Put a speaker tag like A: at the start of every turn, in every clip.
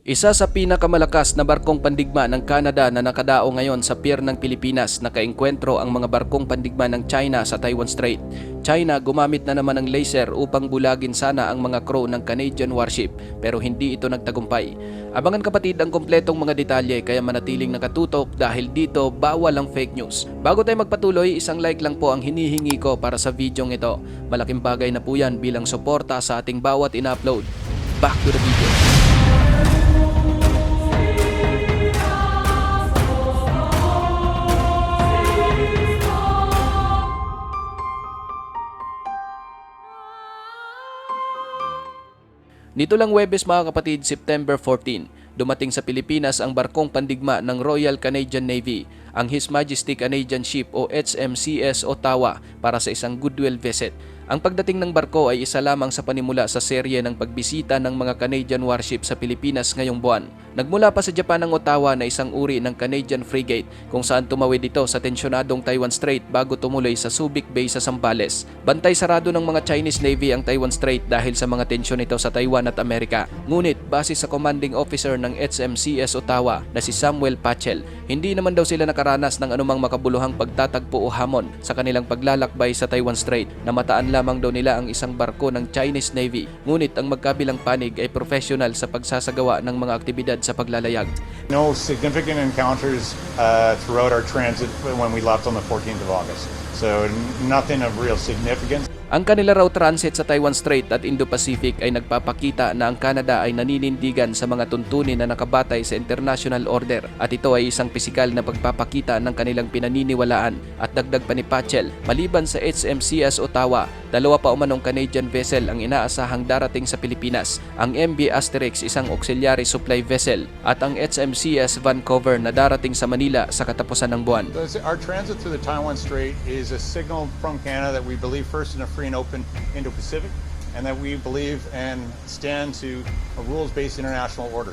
A: Isa sa pinakamalakas na barkong pandigma ng Canada na nakadao ngayon sa pier ng Pilipinas, nakaengkwentro ang mga barkong pandigma ng China sa Taiwan Strait. China gumamit na naman ng laser upang bulagin sana ang mga crew ng Canadian warship pero hindi ito nagtagumpay. Abangan kapatid ang kompletong mga detalye kaya manatiling nakatutok dahil dito bawal ang fake news. Bago tayo magpatuloy, isang like lang po ang hinihingi ko para sa videong ito. Malaking bagay na po yan bilang suporta sa ating bawat in-upload. Back to the video. Nito lang Huwebes mga kapatid, September 14, dumating sa Pilipinas ang barkong pandigma ng Royal Canadian Navy, ang His Majesty Canadian Ship o HMCS Ottawa para sa isang goodwill visit. Ang pagdating ng barko ay isa lamang sa panimula sa serye ng pagbisita ng mga Canadian warship sa Pilipinas ngayong buwan. Nagmula pa sa Japan ang Ottawa na isang uri ng Canadian frigate kung saan tumawid ito sa tensyonadong Taiwan Strait bago tumuloy sa Subic Bay sa Zambales. Bantay sarado ng mga Chinese Navy ang Taiwan Strait dahil sa mga tensyon nito sa Taiwan at Amerika. Ngunit base sa commanding officer ng HMCS Ottawa na si Samuel Pachel, hindi naman daw sila nakaranas ng anumang makabuluhang pagtatagpo o hamon sa kanilang paglalakbay sa Taiwan Strait. Namataan lamang daw nila ang isang barko ng Chinese Navy, ngunit ang magkabilang panig ay professional sa pagsasagawa ng mga aktibidad sa paglalayag.
B: No significant encounters throughout our transit when we left on the 14th of August. So nothing of real significance.
A: Ang kanila raw transit sa Taiwan Strait at Indo-Pacific ay nagpapakita na ang Canada ay naninindigan sa mga tuntunin na nakabatay sa international order at ito ay isang pisikal na pagpapakita ng kanilang pinaniniwalaan. At dagdag pa ni Pachel, maliban sa HMCS Ottawa, dalawa pa umanong Canadian vessel ang inaasahang darating sa Pilipinas, ang MV Asterix isang auxiliary supply vessel at ang HMCS Vancouver na darating sa Manila sa katapusan ng buwan.
B: Our transit through the Taiwan Strait is a signal from Canada that we believe first in a free and open Indo-Pacific and that we believe and stand to a rules-based international order.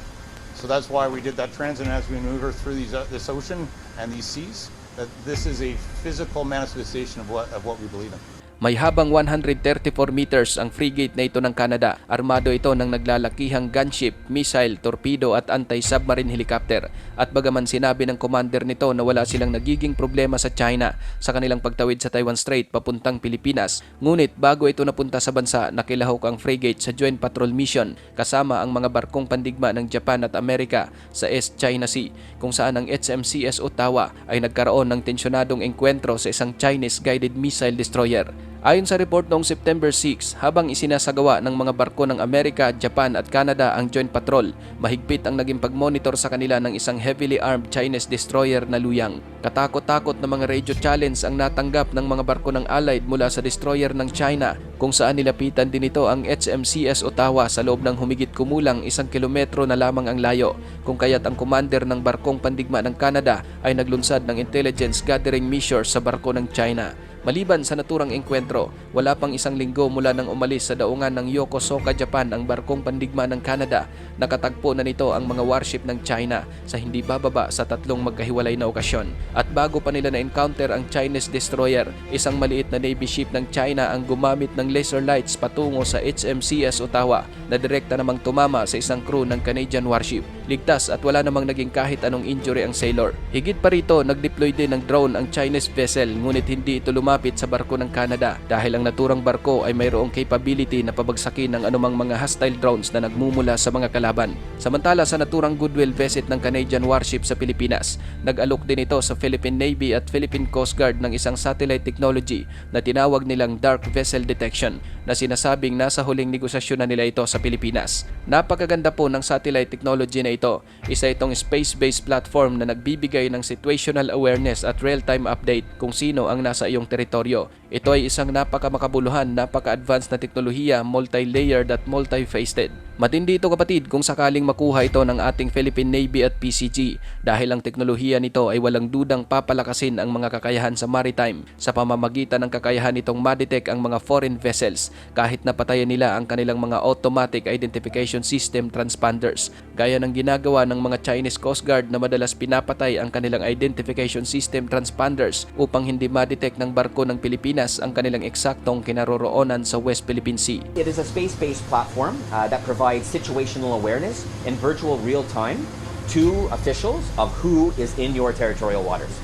B: So that's why we did that transit, and as we maneuver through this ocean and these seas, that this is a physical manifestation of what we believe in.
A: May habang 134 meters ang frigate na ito ng Canada. Armado ito ng naglalakihang gunship, missile, torpedo at anti-submarine helicopter. At bagaman sinabi ng commander nito na wala silang nagiging problema sa China sa kanilang pagtawid sa Taiwan Strait papuntang Pilipinas, ngunit bago ito napunta sa bansa, nakilahok ang frigate sa Joint Patrol Mission kasama ang mga barkong pandigma ng Japan at Amerika sa East China Sea, kung saan ang HMCS Ottawa ay nagkaroon ng tensyonadong engkwentro sa isang Chinese guided missile destroyer. Ayon sa report noong September 6, habang isinasagawa ng mga barko ng Amerika, Japan at Canada ang joint patrol, mahigpit ang naging pagmonitor sa kanila ng isang heavily armed Chinese destroyer na Luyang. Katakot-takot na mga radio challenge ang natanggap ng mga barko ng Allied mula sa destroyer ng China, kung saan nilapitan din ito ang HMCS Ottawa sa loob ng humigit kumulang 1 kilometro na lamang ang layo, kung kaya't ang commander ng barkong pandigma ng Canada ay naglunsad ng intelligence gathering measures sa barko ng China. Maliban sa naturang engkwentro, wala pang isang linggo mula nang umalis sa daungan ng Yokosuka, Japan ang barkong pandigma ng Canada. Nakatagpo na nito ang mga warship ng China sa hindi bababa sa 3 magkahiwalay na okasyon. At bago pa nila na-encounter ang Chinese destroyer, isang maliit na Navy ship ng China ang gumamit ng laser lights patungo sa HMCS Ottawa na direkta namang tumama sa isang crew ng Canadian warship. Ligtas at wala namang naging kahit anong injury ang sailor. Higit pa rito, nag-deploy din ng drone ang Chinese vessel, ngunit hindi ito lumapit sa barko ng Canada dahil ang naturang barko ay mayroong capability na pabagsakin ng anumang mga hostile drones na nagmumula sa mga kalaban. Samantala sa naturang goodwill visit ng Canadian warship sa Pilipinas, nag-alok din ito sa Philippine Navy at Philippine Coast Guard ng isang satellite technology na tinawag nilang Dark Vessel Detection na sinasabing nasa huling negosasyon na nila ito sa Pilipinas. Napakaganda po ng satellite technology na ito. Isa itong space-based platform na nagbibigay ng situational awareness at real-time update kung sino ang nasa iyong teritoryo. Ito ay isang napakamakabuluhan, napaka-advanced na teknolohiya, multi-layered at multi-faceted. Matindi ito kapatid kung sakaling makuha ito ng ating Philippine Navy at PCG dahil ang teknolohiya nito ay walang dudang papalakasin ang mga kakayahan sa maritime sa pamamagitan ng kakayahan nitong ma-detect ang mga foreign vessels kahit napatayan nila ang kanilang mga automatic identification system transponders gaya ng ginagawa ng mga Chinese Coast Guard na madalas pinapatay ang kanilang identification system transponders upang hindi ma-detect ng barko ng Pilipinas ang kanilang eksaktong kinaroroonan sa West Philippine Sea.
C: It is a space-based platform that provides provide situational awareness in virtual real time to officials of who is in your territorial waters.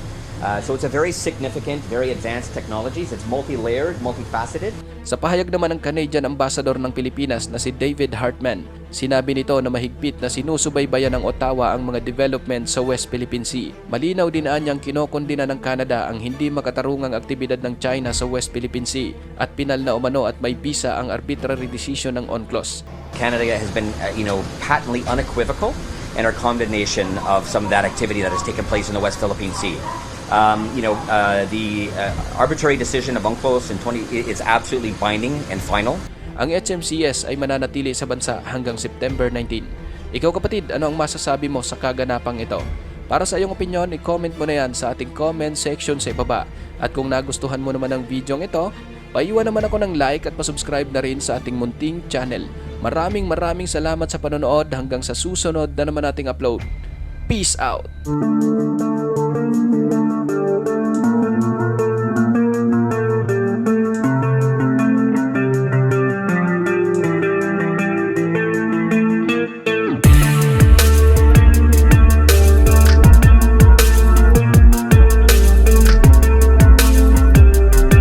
C: So it's a very significant, very advanced technologies. It's multi-layered, multifaceted.
A: Sa pahayag naman ng Canadian Ambassador ng Pilipinas na si David Hartman, sinabi nito na mahigpit na sinusubaybayan ng Ottawa ang mga development sa West Philippine Sea. Malinaw din anyang kinokondina ng Canada ang hindi makatarungang aktibidad ng China sa West Philippine Sea at pinal na umano at may bisa ang arbitrary decision ng UNCLOS.
C: Canada has been, patently unequivocal in our condemnation of some of that activity that has taken place in the West Philippine Sea. The arbitrary decision of UNCLOS is absolutely binding and final.
A: Ang HMCS ay mananatili sa bansa hanggang September 19. Ikaw kapatid, ano ang masasabi mo sa kaganapang ito? Para sa iyong opinion, i-comment mo na yan sa ating comment section sa ibaba. At kung nagustuhan mo naman ang video ito, paiwan naman ako ng like at pasubscribe na rin sa ating munting channel. Maraming salamat sa panonood hanggang sa susunod na naman nating upload. Peace out!